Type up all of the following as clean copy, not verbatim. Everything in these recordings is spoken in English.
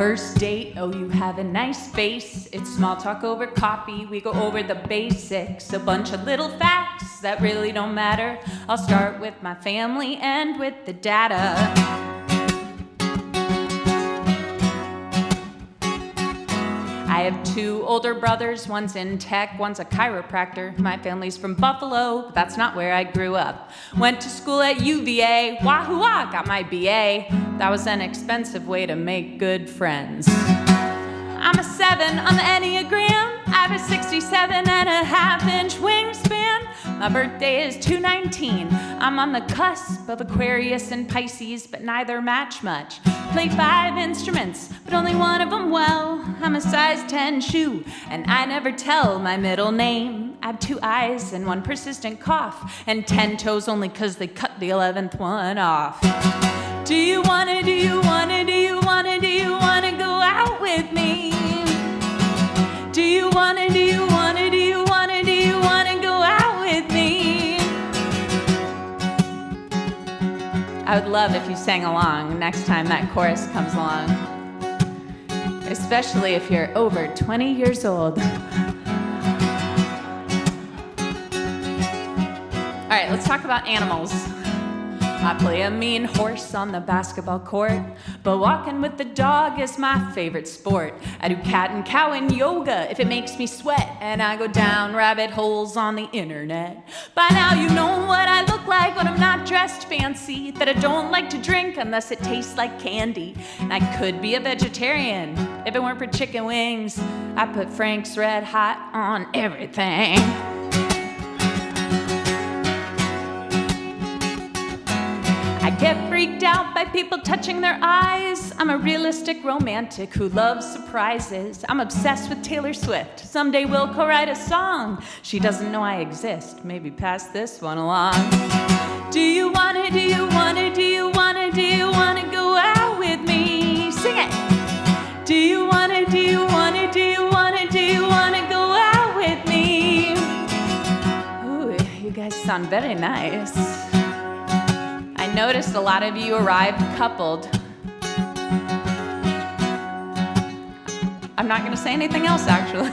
first date, oh, you have a nice face. It's small talk over coffee, we go over the basics. A bunch of little facts that really don't matter. I'll start with my family, end with the data. I have 2 older brothers, one's in tech, one's a chiropractor. My family's from Buffalo, but that's not where I grew up. Went to school at UVA, wahoo-wah, got my BA. That was an expensive way to make good friends. I'm a 7 on the Enneagram. I have a 67.5-inch wingspan. My birthday is 2/19. I'm on the cusp of Aquarius and Pisces, but neither match much. Play 5 instruments, but only one of them well. I'm a size 10 shoe, and I never tell my middle name. I have 2 eyes and 1 persistent cough, and 10 toes only 'cause they cut the 11th one off. Do you wanna go out with me? Do you wanna go out with me? I would love if you sang along next time that chorus comes along. Especially if you're over 20 years old. All right, let's talk about animals. I play a mean horse on the basketball court, but walking with the dog is my favorite sport. I do cat and cow and yoga if it makes me sweat, and I go down rabbit holes on the internet. By now you know what I look like when I'm not dressed fancy, that I don't like to drink unless it tastes like candy. And I could be a vegetarian if it weren't for chicken wings. I put Frank's Red Hot on everything. I get freaked out by people touching their eyes. I'm a realistic romantic who loves surprises. I'm obsessed with Taylor Swift. Someday we'll co-write a song. She doesn't know I exist. Maybe pass this one along. Do you wanna go out with me? Sing it. Do you wanna go out with me? Ooh, you guys sound very nice. I noticed a lot of you arrived coupled. I'm not going to say anything else, actually.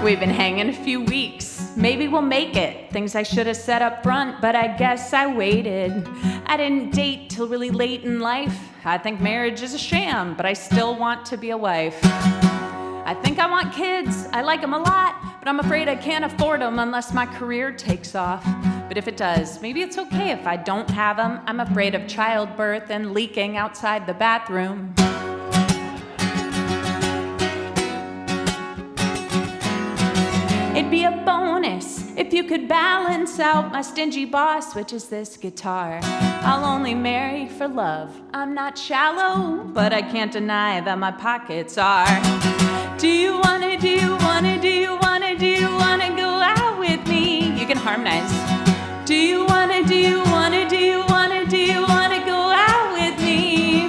We've been hanging a few weeks. Maybe we'll make it. Things I should have said up front, but I guess I waited. I didn't date till really late in life. I think marriage is a sham, but I still want to be a wife. I think I want kids, I like them a lot, but I'm afraid I can't afford them unless my career takes off. But if it does, maybe it's okay if I don't have them. I'm afraid of childbirth and leaking outside the bathroom. It'd be a bonus if you could balance out my stingy boss, which is this guitar. I'll only marry for love. I'm not shallow, but I can't deny that my pockets are. Do you wanna go out with me? You can harmonize. Do you wanna go out with me?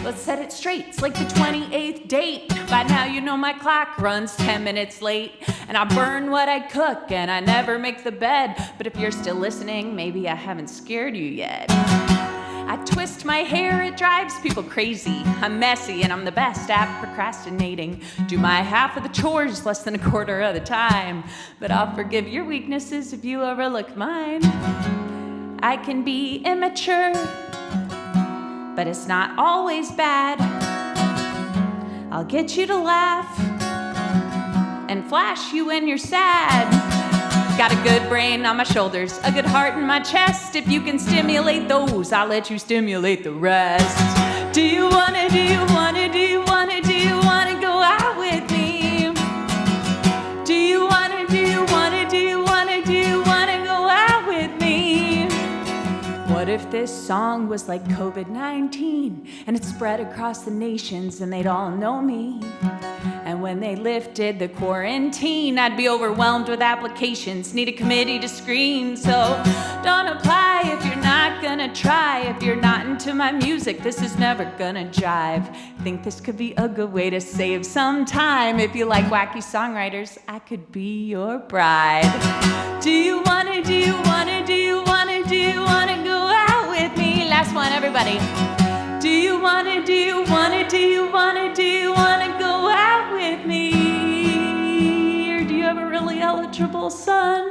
Let's set it straight. It's like the 28th date. By now you know my clock runs 10 minutes late, and I burn what I cook, and I never make the bed. But if you're still listening, maybe I haven't scared you yet. I twist my hair, it drives people crazy. I'm messy and I'm the best at procrastinating. Do my half of the chores less than a quarter of the time. But I'll forgive your weaknesses if you overlook mine. I can be immature, but it's not always bad. I'll get you to laugh and flash you when you're sad. Got a good brain on my shoulders, a good heart in my chest. If you can stimulate those, I'll let you stimulate the rest. Do you wanna go out with me? Do you wanna go out with me? What if this song was like COVID-19 and it spread across the nations and they'd all know me? And when they lifted the quarantine, I'd be overwhelmed with applications, need a committee to screen. So don't apply if you're not gonna try. If you're not into my music, this is never gonna jive. Think this could be a good way to save some time. If you like wacky songwriters, I could be your bride. Do you wanna go out with me? La impenetrable sun.